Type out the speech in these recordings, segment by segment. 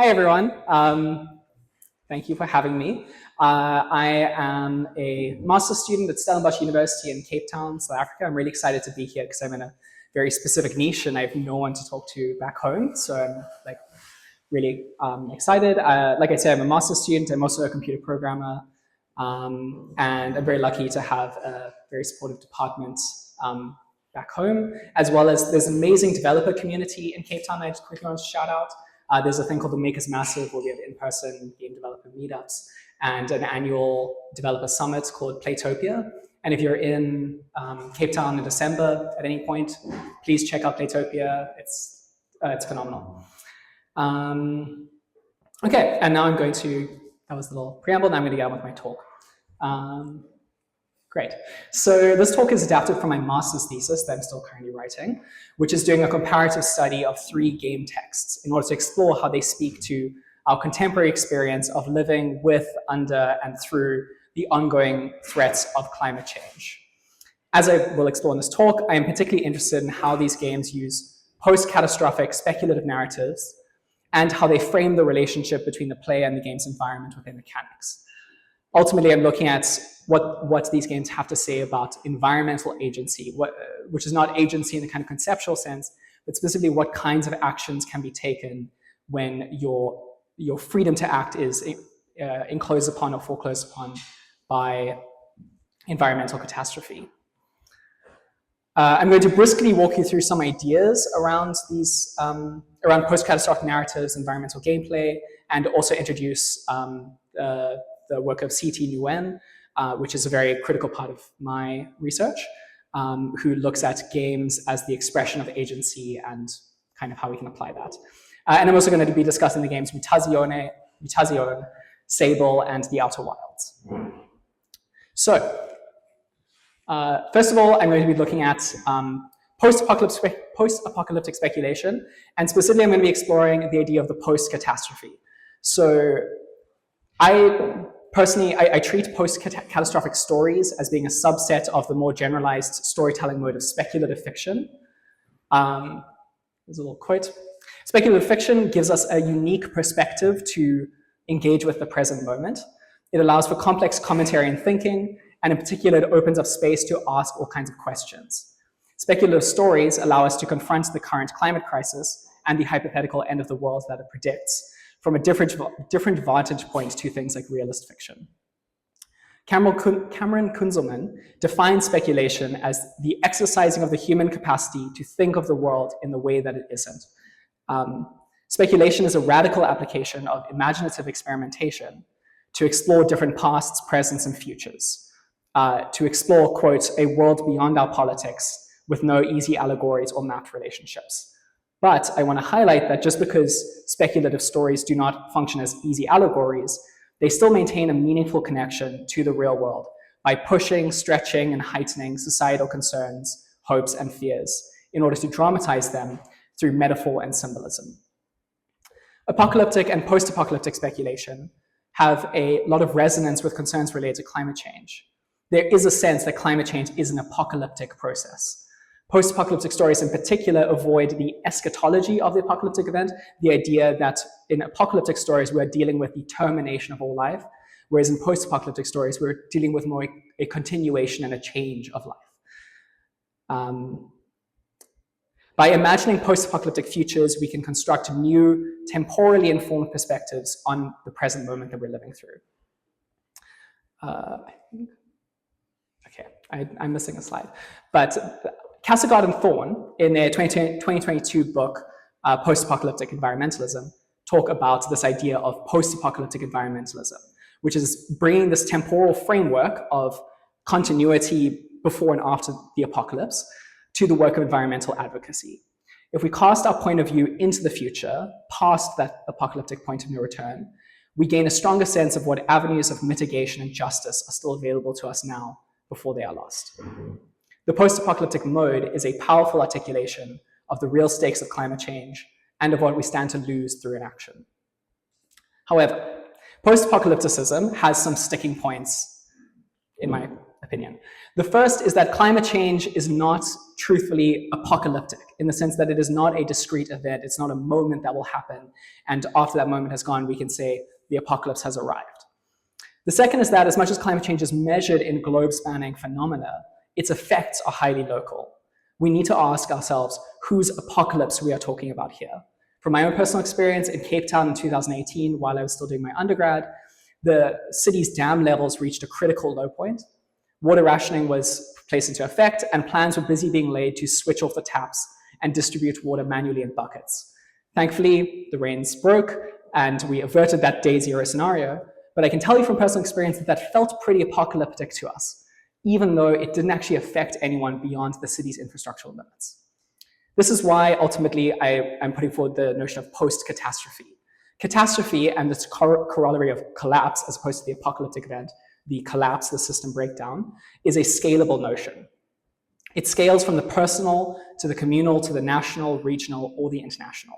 Hi, everyone. Thank you for having me. I am a master's student at Stellenbosch University in Cape Town, South Africa. I'm really excited to be here because I'm in a very specific niche and I have no one to talk to back home. So I'm really excited. Like I said, I'm a master's student. I'm also a computer programmer. And I'm very lucky to have a very supportive department back home, as well as there's an amazing developer community in Cape Town I just quickly want to shout out. There's a thing called the Makers Massive, where we have in-person game developer meetups, and an annual developer summit called Playtopia. And if you're in Cape Town in December at any point, please check out Playtopia. It's phenomenal. Okay, and now I'm going to, that was the little preamble, now I'm going to get on with my talk. Great. So this talk is adapted from my master's thesis that I'm still currently writing, which is doing a comparative study of 3 game texts in order to explore how they speak to our contemporary experience of living with, under, and through the ongoing threats of climate change. As I will explore in this talk, I am particularly interested in how these games use post-catastrophic speculative narratives and how they frame the relationship between the player and the game's environment within mechanics. Ultimately, I'm looking at what these games have to say about environmental agency, which is not agency in the kind of conceptual sense, but specifically what kinds of actions can be taken when your freedom to act is enclosed upon or foreclosed upon by environmental catastrophe. I'm going to briskly walk you through some ideas around these, around post-catastrophic narratives, environmental gameplay, and also introduce the work of C.T. Nguyen, which is a very critical part of my research, who looks at games as the expression of agency and kind of how we can apply that. And I'm also going to be discussing the games Mutazione, Sable, and The Outer Wilds. So, first of all, I'm going to be looking at post-apocalyptic speculation, and specifically I'm going to be exploring the idea of the post-catastrophe. So I treat post-catastrophic stories as being a subset of the more generalized storytelling mode of speculative fiction. There's a little quote. Speculative fiction gives us a unique perspective to engage with the present moment. It allows for complex commentary and thinking, and in particular, it opens up space to ask all kinds of questions. Speculative stories allow us to confront the current climate crisis and the hypothetical end of the world that it predicts from a different vantage point to things like realist fiction. Cameron Kunzelman defines speculation as the exercising of the human capacity to think of the world in the way that it isn't. Speculation is a radical application of imaginative experimentation to explore different pasts, presents, and futures, to explore, quote, a world beyond our politics with no easy allegories or mapped relationships. But I want to highlight that just because speculative stories do not function as easy allegories, they still maintain a meaningful connection to the real world by pushing, stretching, and heightening societal concerns, hopes, and fears in order to dramatize them through metaphor and symbolism. Apocalyptic and post-apocalyptic speculation have a lot of resonance with concerns related to climate change. There is a sense that climate change is an apocalyptic process. Post-apocalyptic stories in particular avoid the eschatology of the apocalyptic event, the idea that in apocalyptic stories we're dealing with the termination of all life, whereas in post-apocalyptic stories we're dealing with more a continuation and a change of life. By imagining post-apocalyptic futures, we can construct new, temporally informed perspectives on the present moment that we're living through. I'm missing a slide, but Casagot and Thorne, in their 2022 book, Post-Apocalyptic Environmentalism, talk about this idea of post-apocalyptic environmentalism, which is bringing this temporal framework of continuity before and after the apocalypse to the work of environmental advocacy. If we cast our point of view into the future, past that apocalyptic point of no return, we gain a stronger sense of what avenues of mitigation and justice are still available to us now before they are lost. The post-apocalyptic mode is a powerful articulation of the real stakes of climate change and of what we stand to lose through inaction. However, post-apocalypticism has some sticking points, in my opinion. The first is that climate change is not truthfully apocalyptic, in the sense that it is not a discrete event. It's not a moment that will happen, and after that moment has gone, we can say the apocalypse has arrived. The second is that as much as climate change is measured in globe-spanning phenomena, its effects are highly local. We need to ask ourselves whose apocalypse we are talking about here. From my own personal experience in Cape Town in 2018, while I was still doing my undergrad, the city's dam levels reached a critical low point. Water rationing was placed into effect, and plans were busy being laid to switch off the taps and distribute water manually in buckets. Thankfully, the rains broke, and we averted that day zero scenario. But I can tell you from personal experience that that felt pretty apocalyptic to us, even though it didn't actually affect anyone beyond the city's infrastructural limits. This is why, ultimately, I'm putting forward the notion of post-catastrophe. Catastrophe and its corollary of collapse, as opposed to the apocalyptic event, the collapse, the system breakdown, is a scalable notion. It scales from the personal to the communal to the national, regional, or the international.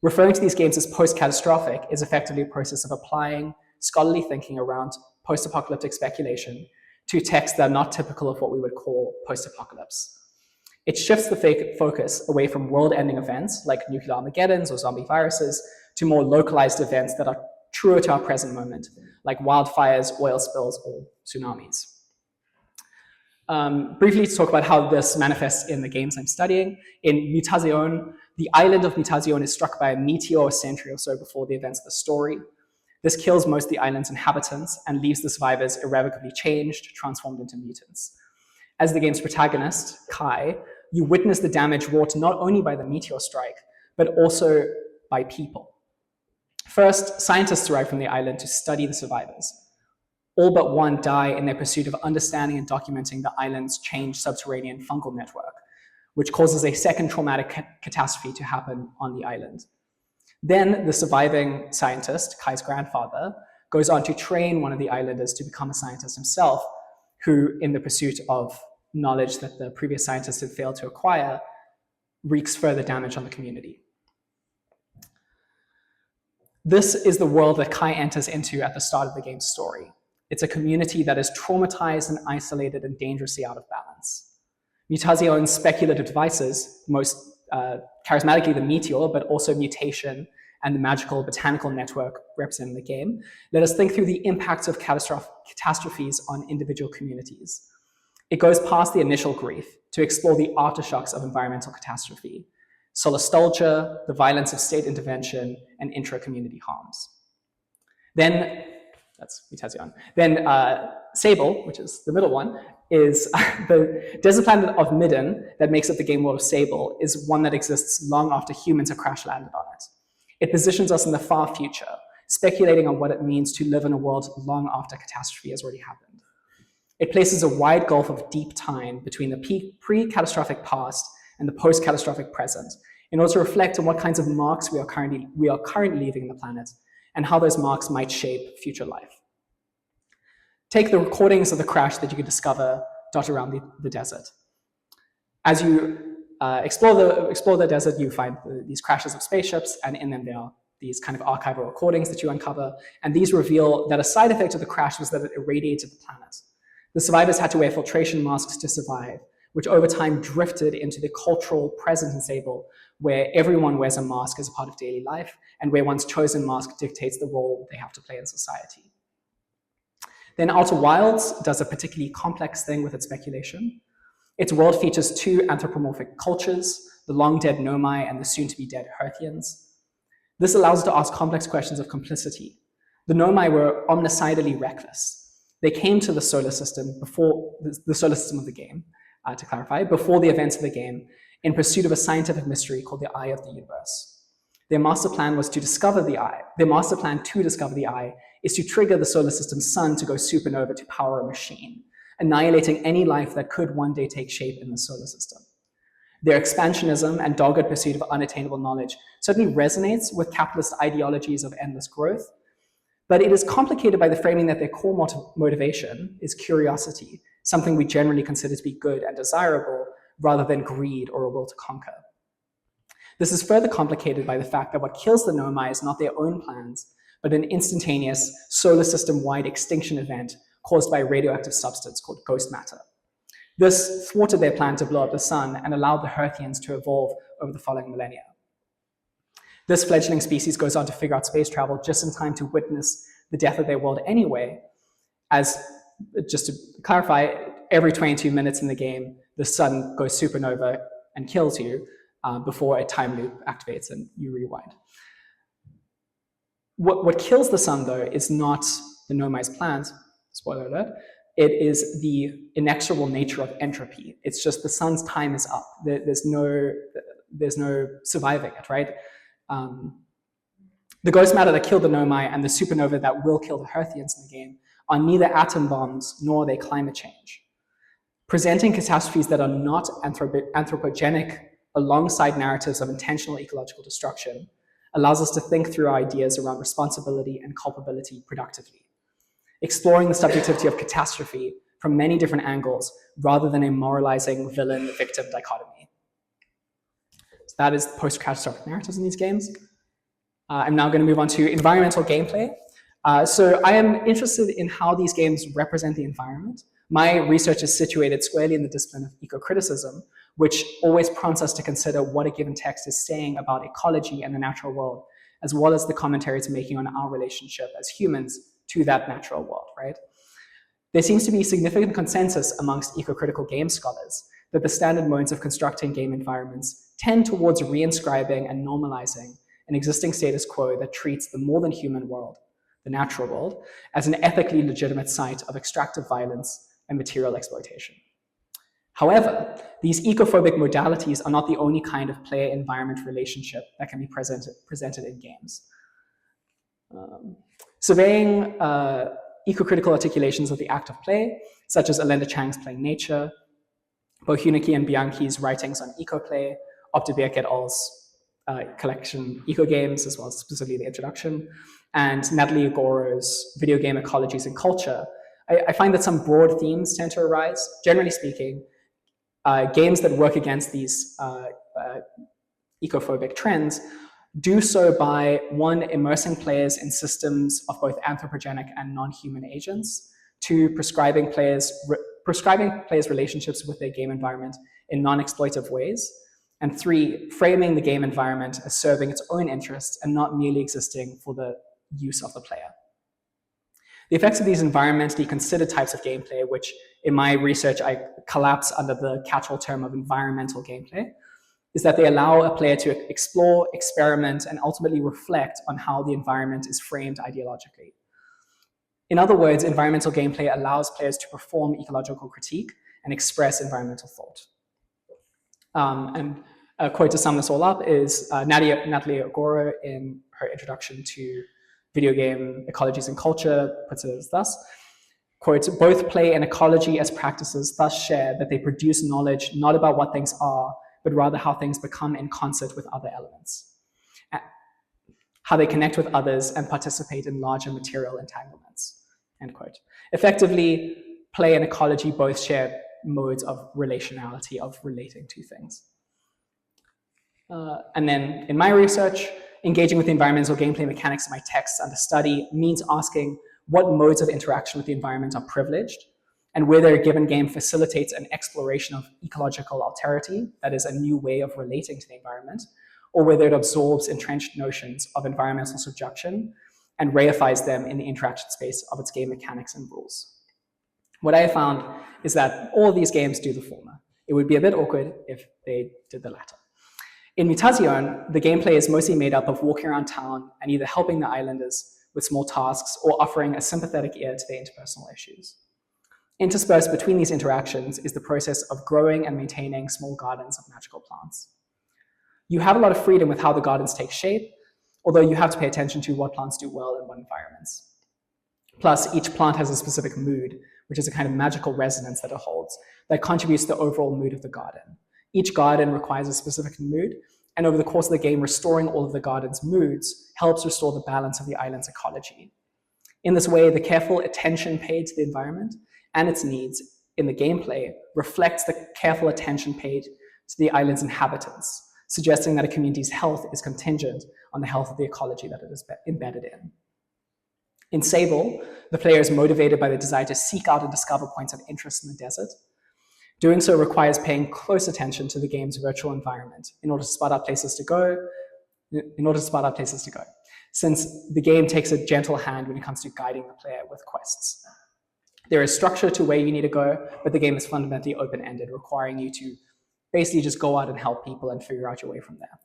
Referring to these games as post-catastrophic is effectively a process of applying scholarly thinking around post-apocalyptic speculation to texts that are not typical of what we would call post-apocalypse. It shifts the focus away from world-ending events like nuclear Armageddons or zombie viruses to more localized events that are truer to our present moment, like wildfires, oil spills, or tsunamis. Briefly to talk about how this manifests in the games I'm studying. In Mutazione, the island of Mutazione is struck by a meteor a century or so before the events of the story. This kills most of the island's inhabitants and leaves the survivors irrevocably changed, transformed into mutants. As the game's protagonist, Kai, you witness the damage wrought not only by the meteor strike, but also by people. First, scientists arrive from the island to study the survivors. All but one die in their pursuit of understanding and documenting the island's changed subterranean fungal network, which causes a second traumatic catastrophe to happen on the island. Then the surviving scientist, Kai's grandfather, goes on to train one of the islanders to become a scientist himself, who, in the pursuit of knowledge that the previous scientists had failed to acquire, wreaks further damage on the community. This is the world that Kai enters into at the start of the game's story. It's a community that is traumatized and isolated and dangerously out of balance. Mutazione's speculative devices, most charismatically the meteor, but also mutation and the magical botanical network represented in the game, let us think through the impacts of catastrophes on individual communities. It goes past the initial grief to explore the aftershocks of environmental catastrophe, solastalgia, the violence of state intervention, and intra-community harms. Then, that's Mutazione. Then Sable, which is the middle one, is the desert planet of Midden that makes up the game world of Sable, is one that exists long after humans have crash landed on it. It positions us in the far future, speculating on what it means to live in a world long after catastrophe has already happened. It places a wide gulf of deep time between the pre-catastrophic past and the post-catastrophic present in order to reflect on what kinds of marks we are currently leaving the planet and how those marks might shape future life. Take the recordings of the crash that you could discover dotted around the desert. As you explore the desert, you find these crashes of spaceships, and in them there are these kind of archival recordings that you uncover, and these reveal that a side effect of the crash was that it irradiated the planet. The survivors had to wear filtration masks to survive, which over time drifted into the cultural present in Sable, where everyone wears a mask as a part of daily life, and where one's chosen mask dictates the role they have to play in society. Then Outer Wilds does a particularly complex thing with its speculation. Its world features two anthropomorphic cultures, the long-dead Nomai and the soon-to-be-dead Hearthians. This allows us to ask complex questions of complicity. The Nomai were omnicidally reckless. They came to the solar system before the solar system of the game, to clarify, before the events of the game, in pursuit of a scientific mystery called the Eye of the Universe. Their master plan was to discover the Eye. Their master plan to discover the Eye is to trigger the solar system's sun to go supernova to power a machine, annihilating any life that could one day take shape in the solar system. Their expansionism and dogged pursuit of unattainable knowledge certainly resonates with capitalist ideologies of endless growth, but it is complicated by the framing that their core motivation is curiosity, something we generally consider to be good and desirable, rather than greed or a will to conquer. This is further complicated by the fact that what kills the Nomai is not their own plans, but an instantaneous solar system-wide extinction event caused by a radioactive substance called ghost matter. This thwarted their plan to blow up the sun and allowed the Hearthians to evolve over the following millennia. This fledgling species goes on to figure out space travel just in time to witness the death of their world anyway, as, just to clarify, every 22 minutes in the game, the sun goes supernova and kills you before a time loop activates and you rewind. What kills the sun, though, is not the Nomai's plans, spoiler alert. It is the inexorable nature of entropy. It's just the sun's time is up. There's no surviving it, right? The ghost matter that killed the Nomai and the supernova that will kill the Hearthians in the game are neither atom bombs nor are they climate change. Presenting catastrophes that are not anthropogenic alongside narratives of intentional ecological destruction allows us to think through our ideas around responsibility and culpability productively, exploring the subjectivity of catastrophe from many different angles rather than a moralizing villain-victim dichotomy. So that is the post-catastrophic narratives in these games. I'm now going to move on to environmental gameplay. So I am interested in how these games represent the environment. My research is situated squarely in the discipline of eco-criticism, which always prompts us to consider what a given text is saying about ecology and the natural world, as well as the commentary it's making on our relationship as humans to that natural world, right? There seems to be significant consensus amongst eco-critical game scholars that the standard modes of constructing game environments tend towards reinscribing and normalizing an existing status quo that treats the more than human world, the natural world, as an ethically legitimate site of extractive violence and material exploitation. However, these ecophobic modalities are not the only kind of player-environment relationship that can be presented in games. Surveying eco-critical articulations of the act of play, such as Alenda Chang's Playing Nature, Bohuniki and Bianchi's writings on eco-play, Optebirk et al.'s collection Eco-Games, as well as specifically the introduction, and Natalie Agoro's Video Game Ecologies and Culture, I find that some broad themes tend to arise. Generally speaking, games that work against these ecophobic trends do so by, one, immersing players in systems of both anthropogenic and non-human agents, two, prescribing players relationships with their game environment in non-exploitive ways, and three, framing the game environment as serving its own interests and not merely existing for the use of the player. The effects of these environmentally considered types of gameplay, which in my research I collapse under the catch-all term of environmental gameplay, is that they allow a player to explore, experiment, and ultimately reflect on how the environment is framed ideologically. In other words, environmental gameplay allows players to perform ecological critique and express environmental thought. And a quote to sum this all up is Natalie Agoro in her introduction to Video Game Ecologies and Culture puts it as thus, quote, both play and ecology as practices thus share that they produce knowledge not about what things are, but rather how things become in concert with other elements, how they connect with others and participate in larger material entanglements, end quote. Effectively, play and ecology both share modes of relationality, of relating to things. And then in my research, engaging with the environmental gameplay mechanics of my texts under study means asking what modes of interaction with the environment are privileged, and whether a given game facilitates an exploration of ecological alterity, that is a new way of relating to the environment, or whether it absorbs entrenched notions of environmental subjection and reifies them in the interaction space of its game mechanics and rules. What I have found is that all of these games do the former. It would be a bit awkward if they did the latter. In Mutazione, the gameplay is mostly made up of walking around town and either helping the islanders with small tasks or offering a sympathetic ear to their interpersonal issues. Interspersed between these interactions is the process of growing and maintaining small gardens of magical plants. You have a lot of freedom with how the gardens take shape, although you have to pay attention to what plants do well in what environments. Plus, each plant has a specific mood, which is a kind of magical resonance that it holds, that contributes to the overall mood of the garden. Each garden requires a specific mood, and over the course of the game, restoring all of the garden's moods helps restore the balance of the island's ecology. In this way, the careful attention paid to the environment and its needs in the gameplay reflects the careful attention paid to the island's inhabitants, suggesting that a community's health is contingent on the health of the ecology that it is embedded in. In Sable, the player is motivated by the desire to seek out and discover points of interest in the desert. Doing so requires paying close attention to the game's virtual environment in order to spot out places to go, since the game takes a gentle hand when it comes to guiding the player with quests. There is structure to where you need to go, but the game is fundamentally open-ended, requiring you to basically just go out and help people and figure out your way from there.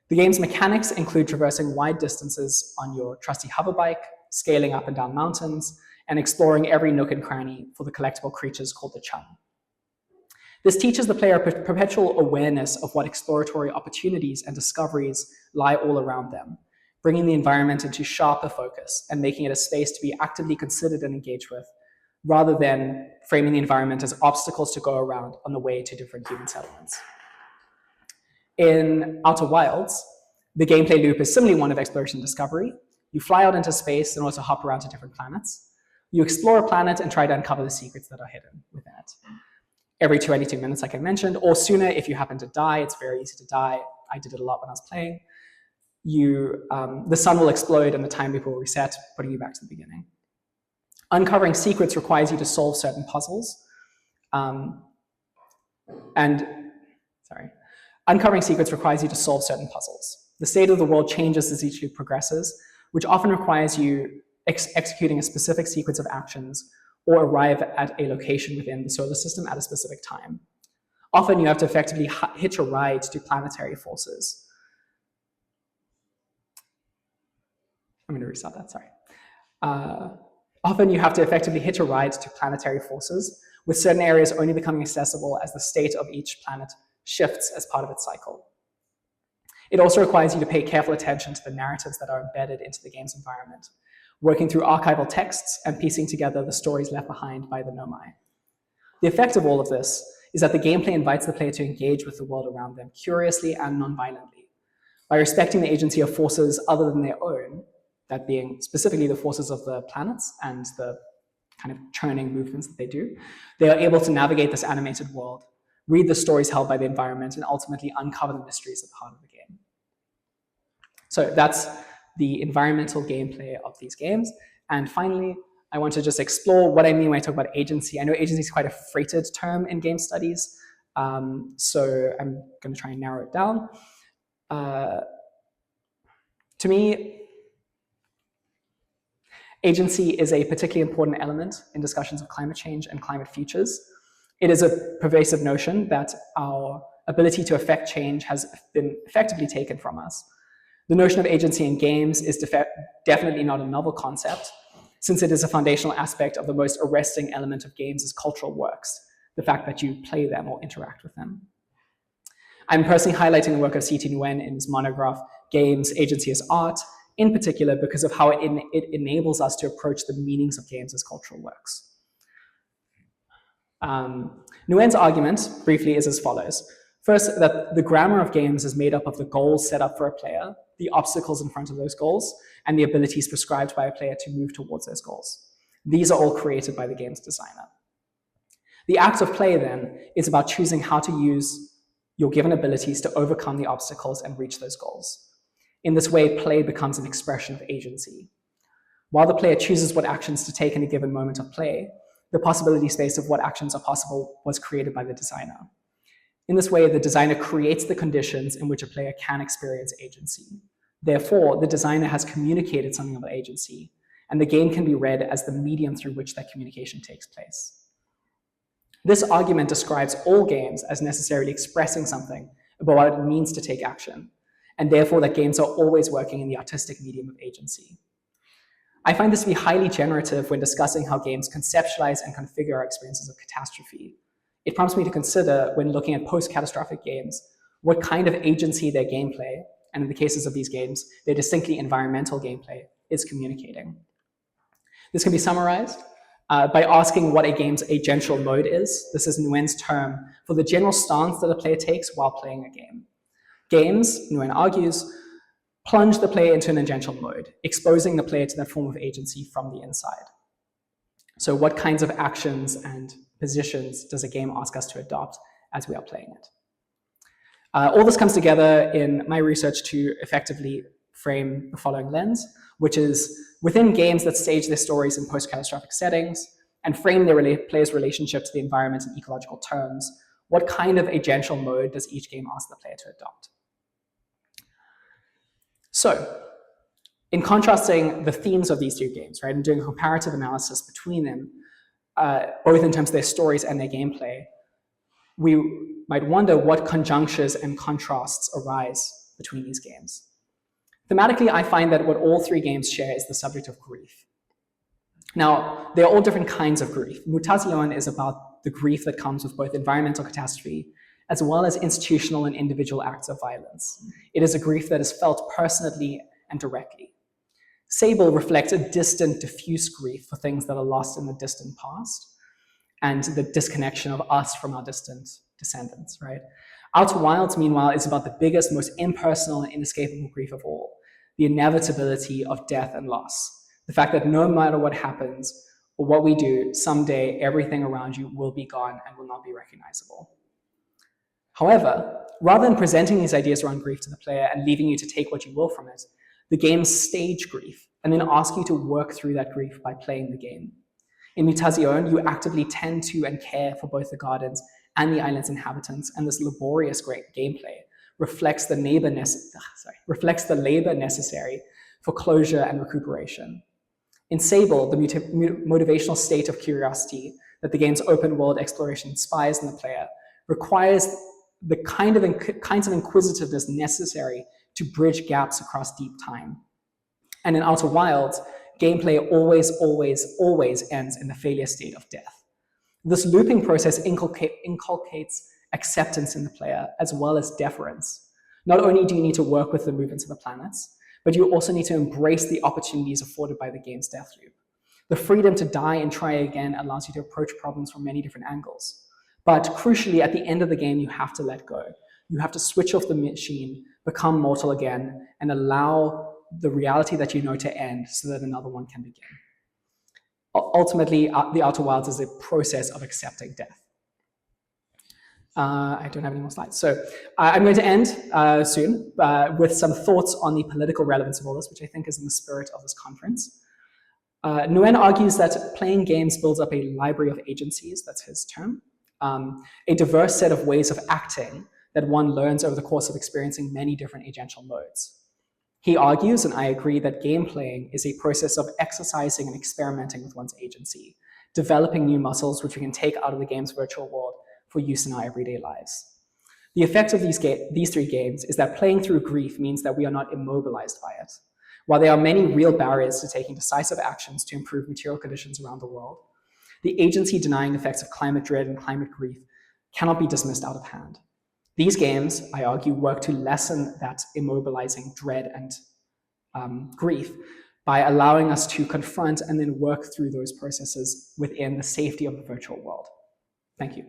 The game's mechanics include traversing wide distances on your trusty hover bike, scaling up and down mountains, and exploring every nook and cranny for the collectible creatures called the Chum. This teaches the player a perpetual awareness of what exploratory opportunities and discoveries lie all around them, bringing the environment into sharper focus and making it a space to be actively considered and engaged with, rather than framing the environment as obstacles to go around on the way to different human settlements. In Outer Wilds, the gameplay loop is similarly one of exploration and discovery. You fly out into space in order to hop around to different planets. You explore a planet and try to uncover the secrets that are hidden within it. Every 22 minutes, like I mentioned, or sooner if you happen to die. It's very easy to die. I did it a lot when I was playing. The sun will explode and the time loop will reset, putting you back to the beginning. Uncovering secrets requires you to solve certain puzzles. Uncovering secrets requires you to solve certain puzzles. The state of the world changes as each loop progresses, which often requires you executing a specific sequence of actions or arrive at a location within the solar system at a specific time. Often you have to effectively hitch a ride to planetary forces. I'm going to restart that, sorry. Often you have to effectively hitch a ride to planetary forces, with certain areas only becoming accessible as the state of each planet shifts as part of its cycle. It also requires you to pay careful attention to the narratives that are embedded into the game's environment, working through archival texts and piecing together the stories left behind by the Nomai. The effect of all of this is that the gameplay invites the player to engage with the world around them curiously and non-violently. By respecting the agency of forces other than their own, that being specifically the forces of the planets and the kind of churning movements that they do, they are able to navigate this animated world, read the stories held by the environment, and ultimately uncover the mysteries at the heart of the game. So that's the environmental gameplay of these games. And finally, I want to just explore what I mean when I talk about agency. I know agency is quite a freighted term in game studies, so I'm going to try and narrow it down. To me, agency is a particularly important element in discussions of climate change and climate futures. It is a pervasive notion that our ability to affect change has been effectively taken from us. The notion of agency in games is definitely not a novel concept, since it is a foundational aspect of the most arresting element of games as cultural works, the fact that you play them or interact with them. I'm personally highlighting the work of C.T. Nguyen in his monograph, Games, Agency as Art, in particular because of how it enables us to approach the meanings of games as cultural works. Nguyen's argument, briefly, is as follows. First, that the grammar of games is made up of the goals set up for a player, the obstacles in front of those goals, and the abilities prescribed by a player to move towards those goals. These are all created by the game's designer. The act of play, then, is about choosing how to use your given abilities to overcome the obstacles and reach those goals. In this way, play becomes an expression of agency. While the player chooses what actions to take in a given moment of play, the possibility space of what actions are possible was created by the designer. In this way, the designer creates the conditions in which a player can experience agency. Therefore, the designer has communicated something about agency, and the game can be read as the medium through which that communication takes place. This argument describes all games as necessarily expressing something about what it means to take action, and therefore that games are always working in the artistic medium of agency. I find this to be highly generative when discussing how games conceptualize and configure our experiences of catastrophe. It prompts me to consider, when looking at post-catastrophic games, what kind of agency their gameplay, and in the cases of these games, their distinctly environmental gameplay, is communicating. This can be summarized by asking what a game's agential mode is. This is Nguyen's term for the general stance that a player takes while playing a game. Games, Nguyen argues, plunge the player into an agential mode, exposing the player to that form of agency from the inside. So what kinds of actions and positions does a game ask us to adopt as we are playing it? All this comes together in my research to effectively frame the following lens, which is within games that stage their stories in post-catastrophic settings and frame their player's relationship to the environment in ecological terms, what kind of agential mode does each game ask the player to adopt? So, in contrasting the themes of these two games, right, and doing a comparative analysis between them, both in terms of their stories and their gameplay, we might wonder what conjunctures and contrasts arise between these games. Thematically, I find that what all three games share is the subject of grief. Now, there are all different kinds of grief. Mutazione is about the grief that comes with both environmental catastrophe as well as institutional and individual acts of violence. It is a grief that is felt personally and directly. Sable reflects a distant, diffuse grief for things that are lost in the distant past and the disconnection of us from our distant descendants, right? Outer Wilds, meanwhile, is about the biggest, most impersonal and inescapable grief of all, the inevitability of death and loss. The fact that no matter what happens or what we do, someday everything around you will be gone and will not be recognizable. However, rather than presenting these ideas around grief to the player and leaving you to take what you will from it, the games stage grief and then ask you to work through that grief by playing the game. In Mutazione, you actively tend to and care for both the gardens and the island's inhabitants, and this laborious gameplay reflects the labor necessary for closure and recuperation. In Sable, the motivational state of curiosity that the game's open world exploration inspires in the player requires the kinds of inquisitiveness necessary to bridge gaps across deep time. And in Outer Wilds, gameplay always ends in the failure state of death. This looping process inculcates acceptance in the player as well as deference. Not only do you need to work with the movements of the planets, but you also need to embrace the opportunities afforded by the game's death loop. The freedom to die and try again allows you to approach problems from many different angles. But crucially, at the end of the game, you have to let go. You have to switch off the machine, become mortal again, and allow the reality that you know to end so that another one can begin. Ultimately, the Outer Wilds is a process of accepting death. I don't have any more slides. So I'm going to end soon with some thoughts on the political relevance of all this, which I think is in the spirit of this conference. Nguyen argues that playing games builds up a library of agencies, that's his term, a diverse set of ways of acting that one learns over the course of experiencing many different agential modes. He argues, and I agree, that game playing is a process of exercising and experimenting with one's agency, developing new muscles which we can take out of the game's virtual world for use in our everyday lives. The effect of these three games is that playing through grief means that we are not immobilized by it. While there are many real barriers to taking decisive actions to improve material conditions around the world, the agency-denying effects of climate dread and climate grief cannot be dismissed out of hand. These games, I argue, work to lessen that immobilizing dread and grief by allowing us to confront and then work through those processes within the safety of the virtual world. Thank you.